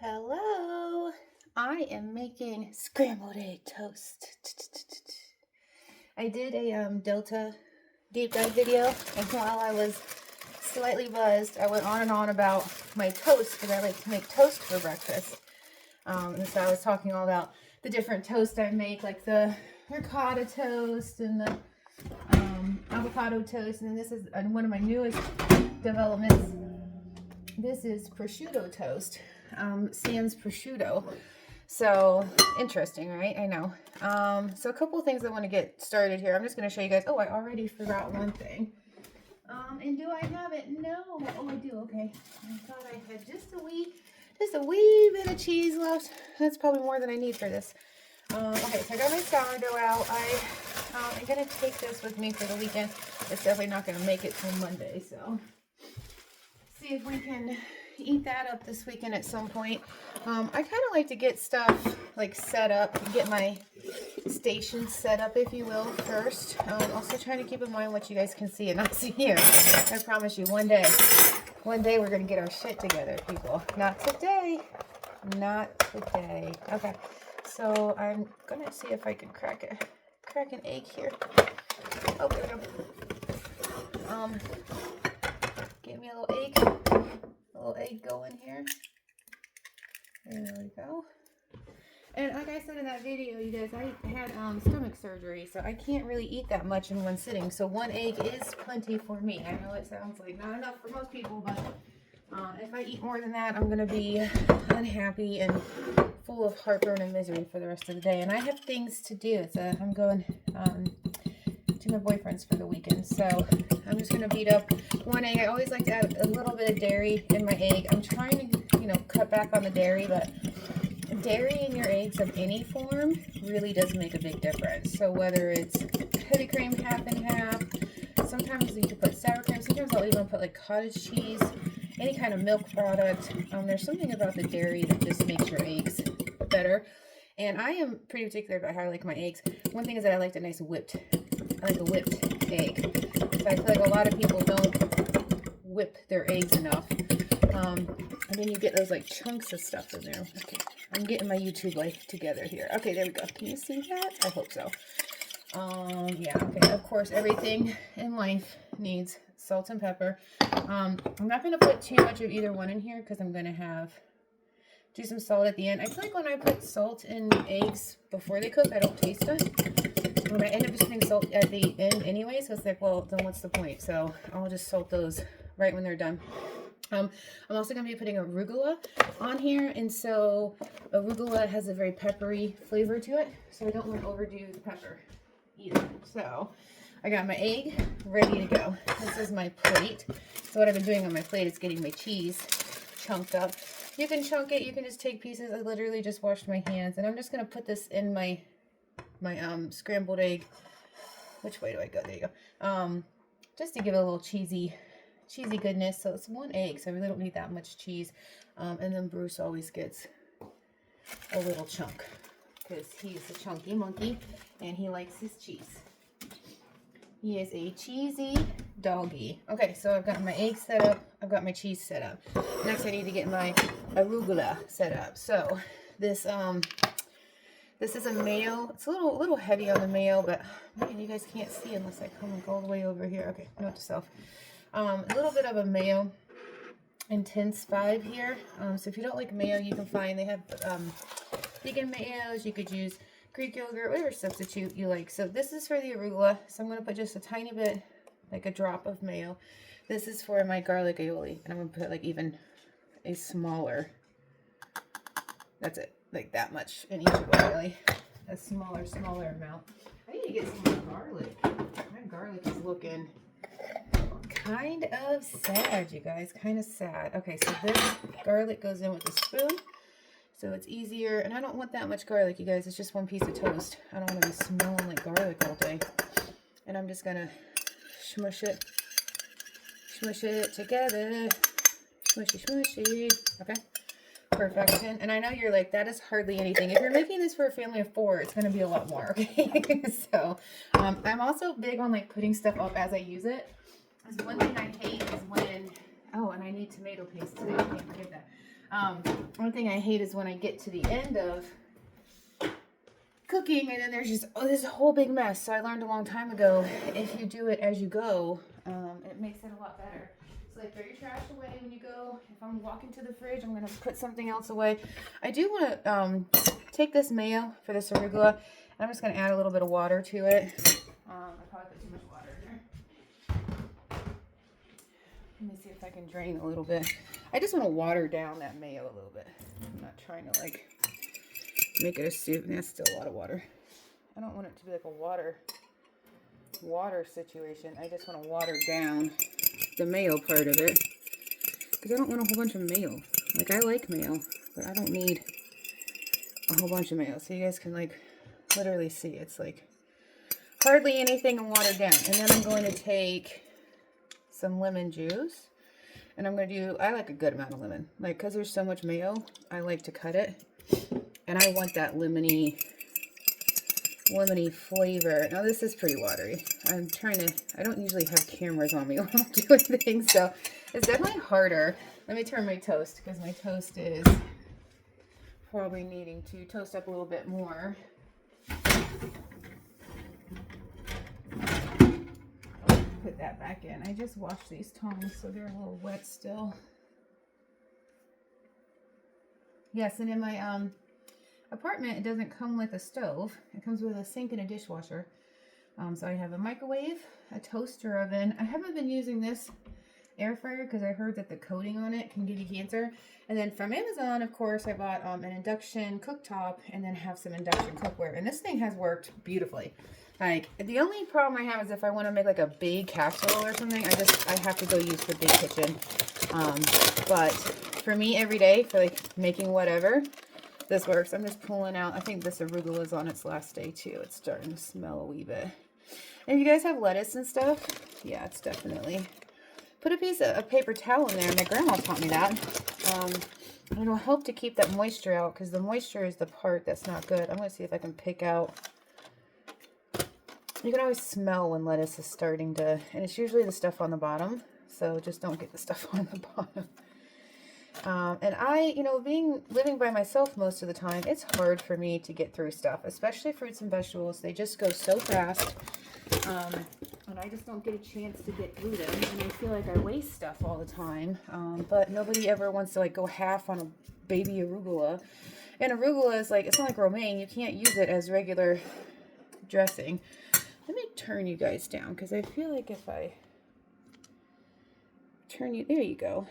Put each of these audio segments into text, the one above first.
Hello, I am making scrambled egg toast. I did a Delta deep dive video, and while I was slightly buzzed, I went on and on about my toast because I like to make toast for breakfast. And so I was talking all about the different toasts I make, like the ricotta toast and the avocado toast, and then this is one of my newest developments. This is prosciutto toast, sans prosciutto. So interesting, right? I know. So a couple of things I want to get started here. I'm just going to show you guys. Oh, I already forgot one thing. And do I have it? No. Oh, I do. Okay. I thought I had just a wee bit of cheese left. That's probably more than I need for this. Okay, so I got my sourdough out. I'm going to take this with me for the weekend. It's definitely not going to make it till Monday, so see if we can eat that up this weekend at some point. I kind of like to get stuff like set up, get my station set up, if you will, first. Also trying to keep in mind what you guys can see and not see here. I promise you, one day we're going to get our shit together, people. Not today. Not today. Okay, so I'm going to see if I can crack an egg here. Oh, there we go. Get me a little egg going here. There we go. And like I said in that video, you guys, I had stomach surgery, so I can't really eat that much in one sitting. So one egg is plenty for me. I know it sounds like not enough for most people, but if I eat more than that, I'm going to be unhappy and full of heartburn and misery for the rest of the day. And I have things to do. So I'm going to my boyfriend's for the weekend, so I'm just going to beat up one egg. I always like to add a little bit of dairy in my egg. I'm trying to, cut back on the dairy, but dairy in your eggs of any form really does make a big difference. So whether it's heavy cream, half and half, sometimes you can put sour cream, sometimes I'll even put like cottage cheese, any kind of milk product. There's something about the dairy that just makes your eggs better. And I am pretty particular about how I like my eggs. One thing is that I like a whipped egg. So I feel like a lot of people don't whip their eggs enough. And then you get those like chunks of stuff in there. Okay, I'm getting my YouTube life together here. Okay, there we go. Can you see that? I hope so. Yeah, okay. Of course, everything in life needs salt and pepper. I'm not going to put too much of either one in here because I'm going to do some salt at the end. I feel like when I put salt in eggs before they cook, I don't taste it. When I end up just putting salt at the end anyway, so it's like, well, then what's the point? So I'll just salt those right when they're done. I'm also going to be putting arugula on here, and so arugula has a very peppery flavor to it, so I don't want to overdo the pepper either. So I got my egg ready to go. This is my plate. So what I've been doing on my plate is getting my cheese chunked up. You can chunk it, you can just take pieces. I literally just washed my hands, and I'm just going to put this in my scrambled egg. Which way do I go? There you go. Just to give it a little cheesy goodness. So it's one egg, so I really don't need that much cheese. And then Bruce always gets a little chunk because he's a chunky monkey and he likes his cheese. He is a cheesy doggy. Okay, so I've got my egg set up. I've got my cheese set up. Next I need to get my arugula set up. So this is a mayo. It's a little heavy on the mayo, but man, you guys can't see unless I come all the way over here. Okay, note to self. A little bit of a mayo intense vibe here. So if you don't like mayo, you can find, they have vegan mayos. You could use Greek yogurt, whatever substitute you like. So this is for the arugula. So I'm going to put just a tiny bit, like a drop of mayo. This is for my garlic aioli. And I'm going to put like even a smaller, that's it, like that much in each of them, really. A smaller amount. I need to get some more garlic. My garlic is looking kind of sad, you guys. Kind of sad. Okay, so this garlic goes in with a spoon. So it's easier. And I don't want that much garlic, you guys. It's just one piece of toast. I don't want to be smelling like garlic all day. And I'm just going to smush it together. Smushy. Okay. Perfection. And I know you're like, that is hardly anything. If you're making this for a family of 4, it's going to be a lot more. Okay. So I'm also big on like putting stuff up as I use it. Because one thing I hate is when, oh, and I need tomato paste today. I can't forget that. One thing I hate is when I get to the end of cooking and then there's just this whole big mess. So I learned a long time ago, if you do it as you go, it makes it a lot better. So like throw your trash away when you go. If I'm walking to the fridge, I'm gonna put something else away. I do want to take this mayo for this arugula, and I'm just gonna add a little bit of water to it. I probably put too much water in there. Let me see if I can drain a little bit. I just want to water down that mayo a little bit. I'm not trying to like make it a soup. That's still a lot of water. I don't want it to be like a water situation. I just want to water down the mayo part of it, because I don't want a whole bunch of mayo. Like, I like mayo, but I don't need a whole bunch of mayo. So you guys can like literally see it's like hardly anything and watered down. And then I'm going to take some lemon juice, and I'm going to do, I like a good amount of lemon, like, because there's so much mayo, I like to cut it, and I want that lemony flavor. Now this is pretty watery. I'm trying to, I don't usually have cameras on me while I'm doing things, so it's definitely harder. Let me turn my toast, because my toast is probably needing to toast up a little bit more. Put that back in. I just washed these tongs, so they're a little wet still. Yes, and in my apartment, it doesn't come with a stove. It comes with a sink and a dishwasher. So I have a microwave, a toaster oven. I haven't been using this air fryer because I heard that the coating on it can give you cancer. And then from Amazon, of course, I bought an induction cooktop and then have some induction cookware. And this thing has worked beautifully. Like, the only problem I have is if I want to make like a big casserole or something, I have to go use the big kitchen. But for me every day, for like making whatever, this works. I'm just pulling out, I think this arugula is on its last day too. It's starting to smell a wee bit. And if you guys have lettuce and stuff, yeah, it's definitely, put a piece of a paper towel in there. My grandma taught me that. It'll help to keep that moisture out, because the moisture is the part that's not good. I'm going to see if I can pick out. You can always smell when lettuce is starting to, and it's usually the stuff on the bottom, so just don't get the stuff on the bottom. And I, you know, living by myself most of the time, it's hard for me to get through stuff, especially fruits and vegetables. They just go so fast, and I just don't get a chance to get through them, and I feel like I waste stuff all the time. But nobody ever wants to like go half on a baby arugula. And arugula is like, it's not like romaine. You can't use it as regular dressing. Let me turn you guys down, because I feel like if I turn you, there you go.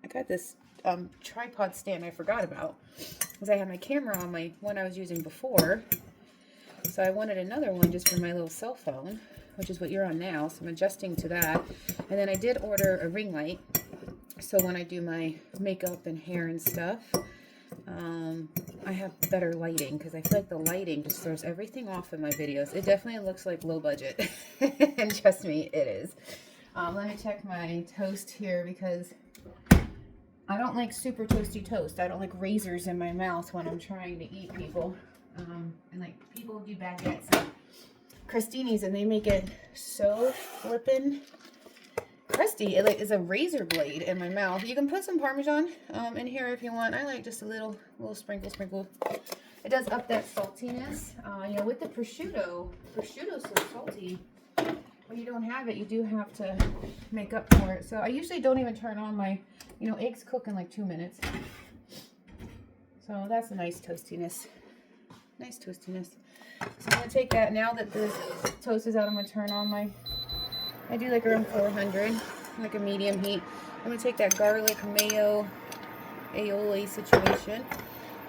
I got this tripod stand I forgot about, because I had my camera on my one I was using before. So I wanted another one just for my little cell phone, which is what you're on now. So I'm adjusting to that. And then I did order a ring light, so when I do my makeup and hair and stuff, I have better lighting, because I feel like the lighting just throws everything off in my videos. It definitely looks like low budget. And trust me, it is. Let me check my toast here, because I don't like super toasty toast. I don't like razors in my mouth when I'm trying to eat, people. And like, people do baguettes and crostinis, and they make it so flippin' crusty. It like is a razor blade in my mouth. You can put some Parmesan in here if you want. I like just a little sprinkle. It does up that saltiness. You know, with the prosciutto's so salty. When you don't have it, you do have to make up for it. So I usually don't even turn on my, you know, eggs cook in like 2 minutes. So that's a nice toastiness. Nice toastiness. So I'm going to take that, now that the toast is out, I'm going to turn on my, I do like around 400, like a medium heat. I'm going to take that garlic mayo aioli situation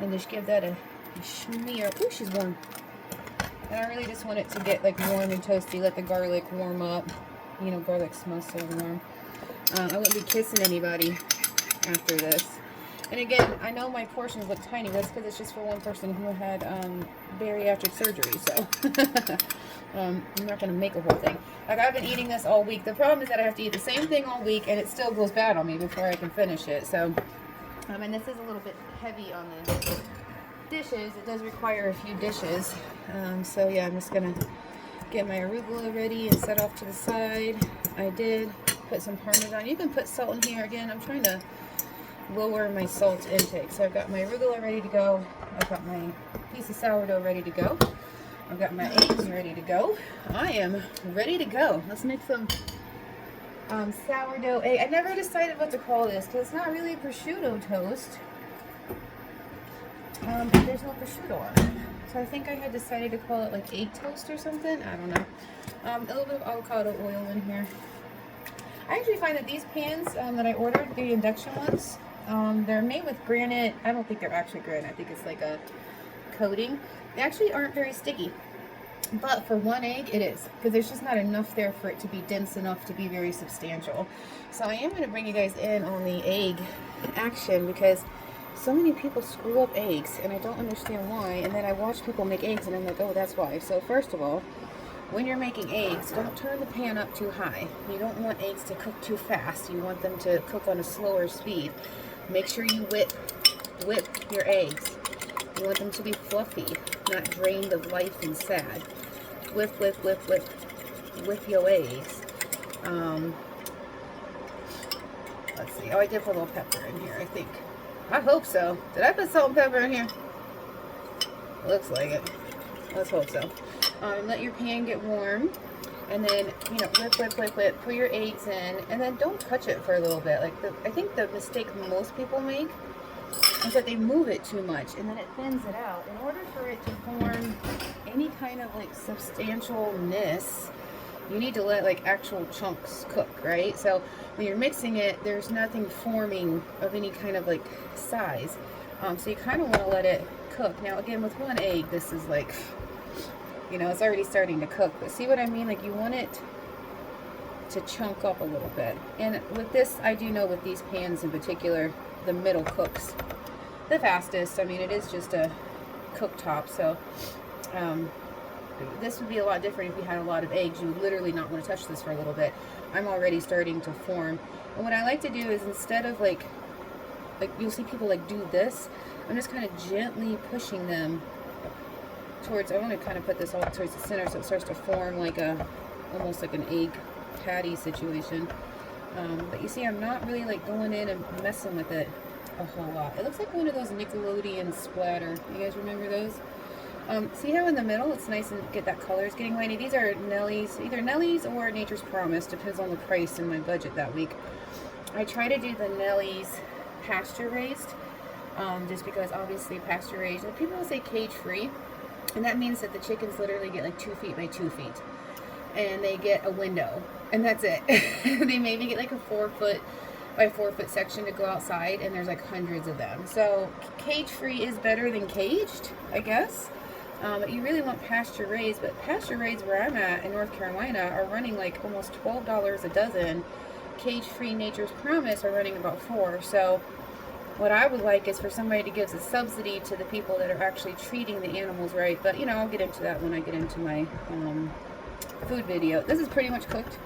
and just give that a smear. Ooh, she's warm. And I really just want it to get like warm and toasty. Let the garlic warm up. You know, garlic smells so warm. I wouldn't be kissing anybody after this. And again, I know my portions look tiny, but that's because it's just for one person who had bariatric surgery. So I'm not going to make a whole thing. Like, I've been eating this all week. The problem is that I have to eat the same thing all week, and it still goes bad on me before I can finish it. So, and this is a little bit heavy on the dishes. It does require a few dishes. So yeah, I'm just going to get my arugula ready and set off to the side. I did put some Parmesan. You can put salt in here again. I'm trying to lower my salt intake. So I've got my arugula ready to go. I've got my piece of sourdough ready to go. I've got my eggs ready to go. I am ready to go. Let's make some sourdough egg. I never decided what to call this because it's not really prosciutto toast. But there's no prosciutto on it. So I think I had decided to call it like egg toast or something. I don't know. A little bit of avocado oil in here. I actually find that these pans that I ordered, the induction ones, they're made with granite. I don't think they're actually granite. I think it's like a coating. They actually aren't very sticky. But for one egg, it is. Because there's just not enough there for it to be dense enough to be very substantial. So I am going to bring you guys in on the egg action because so many people screw up eggs and I don't understand why. And then I watch people make eggs and I'm like, oh, that's why. So first of all, when you're making eggs, don't turn the pan up too high. You don't want eggs to cook too fast. You want them to cook on a slower speed. Make sure you whip your eggs. You want them to be fluffy, not drained of life and sad. Whip your eggs. Let's see. Oh, I did put a little pepper in here, I think. I hope so. Did I put salt and pepper in here? Looks like it. Let's hope so. Let your pan get warm. And then, you know, whip. Put your eggs in. And then don't touch it for a little bit. Like, I think the mistake most people make is that they move it too much. And then it thins it out. In order for it to form any kind of, like, substantialness, you need to let, like, actual chunks cook, right? So when you're mixing it, there's nothing forming of any kind of, like, size. So you kind of want to let it cook. Now, again, with one egg, this is, like, you know, it's already starting to cook. But see what I mean? Like, you want it to chunk up a little bit. And with this, I do know with these pans in particular, the middle cooks the fastest. I mean, it is just a cooktop, so this would be a lot different if you had a lot of eggs. You would literally not want to touch this for a little bit. I'm already starting to form. And what I like to do is instead of like you'll see people like do this, I'm just kind of gently pushing them towards, I want to kind of put this all towards the center so it starts to form like almost like an egg patty situation. But you see, I'm not really like going in and messing with it a whole lot. It looks like one of those Nickelodeon splatter. You guys remember those? See how in the middle it's nice and get that color is getting lighty. These are Nellie's, either Nellie's or Nature's Promise, depends on the price and my budget that week. I try to do the Nellie's pasture raised, just because obviously pasture raised, and people will say cage free, and that means that the chickens literally get like 2 feet by 2 feet, and they get a window, and that's it. They maybe get like a 4 foot by 4 foot section to go outside, and there's like hundreds of them. So cage free is better than caged, I guess. But you really want pasture raised, but pasture raised where I'm at in North Carolina are running like almost $12 a dozen. Cage free Nature's Promise are running about $4. So what I would like is for somebody to give a subsidy to the people that are actually treating the animals right. But you know, I'll get into that when I get into my food video. This is pretty much cooked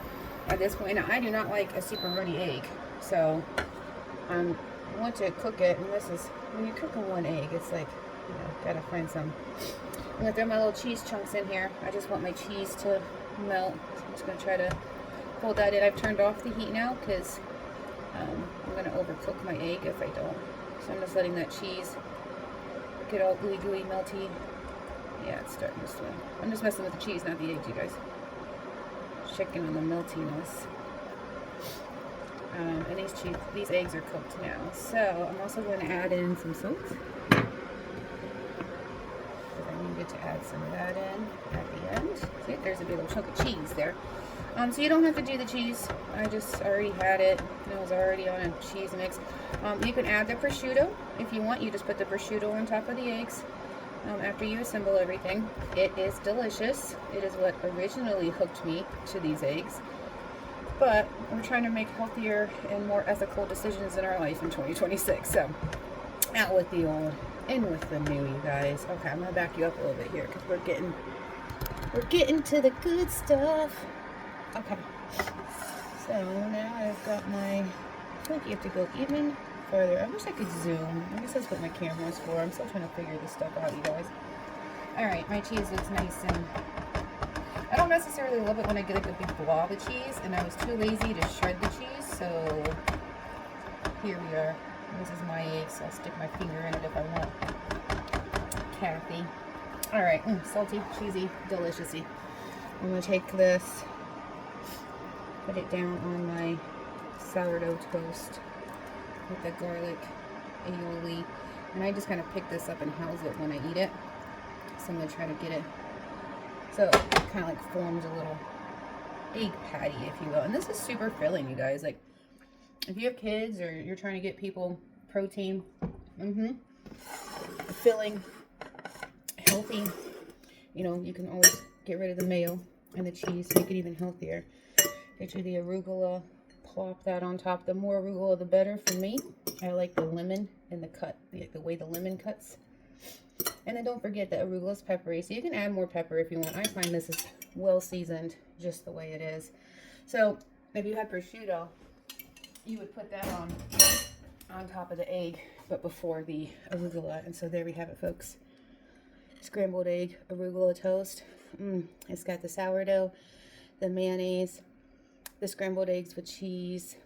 at this point. Now, I do not like a super runny egg, so I want to cook it. And this is, when you're cooking one egg, it's like, you know, gotta find some. I'm gonna throw my little cheese chunks in here. I just want my cheese to melt. So I'm just gonna try to fold that in. I've turned off the heat now because I'm gonna overcook my egg if I don't. So I'm just letting that cheese get all gooey, melty. Yeah, it's starting to swim. I'm just messing with the cheese, not the eggs, you guys. Checking on the meltiness. And these eggs are cooked now. So I'm also going to add in some salt. I needed to add some of that in at the end. See, there's a big old chunk of cheese there. So you don't have to do the cheese. I just already had it. It was already on a cheese mix. You can add the prosciutto if you want. You just put the prosciutto on top of the eggs after you assemble everything. It is delicious. It is what originally hooked me to these eggs. But we're trying to make healthier and more ethical decisions in our life in 2026. So out with the old, in with the new, you guys. Okay, I'm gonna back you up a little bit here because we're getting to the good stuff. Okay, so now I've got my, I feel like you have to go even further. I wish I could zoom. I guess that's what my camera is for. I'm still trying to figure this stuff out, you guys. Alright, my cheese looks nice, and I don't necessarily love it when I get like a big blob of cheese, and I was too lazy to shred the cheese, so here we are. This is my egg, so I'll stick my finger in it if I want. Kathy. All right, salty, cheesy, deliciousy. I'm gonna take this, put it down on my sourdough toast with the garlic aioli, and I just kind of pick this up and house it when I eat it. So I'm gonna try to get it so it kind of like forms a little egg patty, if you will. And this is super filling, you guys. Like, if you have kids or you're trying to get people protein, filling, healthy, you know, you can always get rid of the mayo and the cheese, make it even healthier. Get you the arugula, plop that on top. The more arugula, the better for me. I like the lemon and the cut, the way the lemon cuts. And then don't forget that arugula is peppery, so you can add more pepper if you want. I find this is well seasoned just the way it is. So if you had prosciutto, you would put that on top of the egg, but before the arugula. And so there we have it, folks. Scrambled egg arugula toast. It's got the sourdough, the mayonnaise, the scrambled eggs with cheese,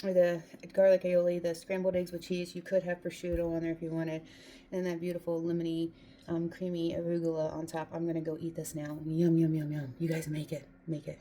or the garlic aioli, the scrambled eggs with cheese. You could have prosciutto on there if you wanted. And that beautiful lemony, creamy arugula on top. I'm going to go eat this now. Yum, yum, yum, yum. You guys make it. Make it.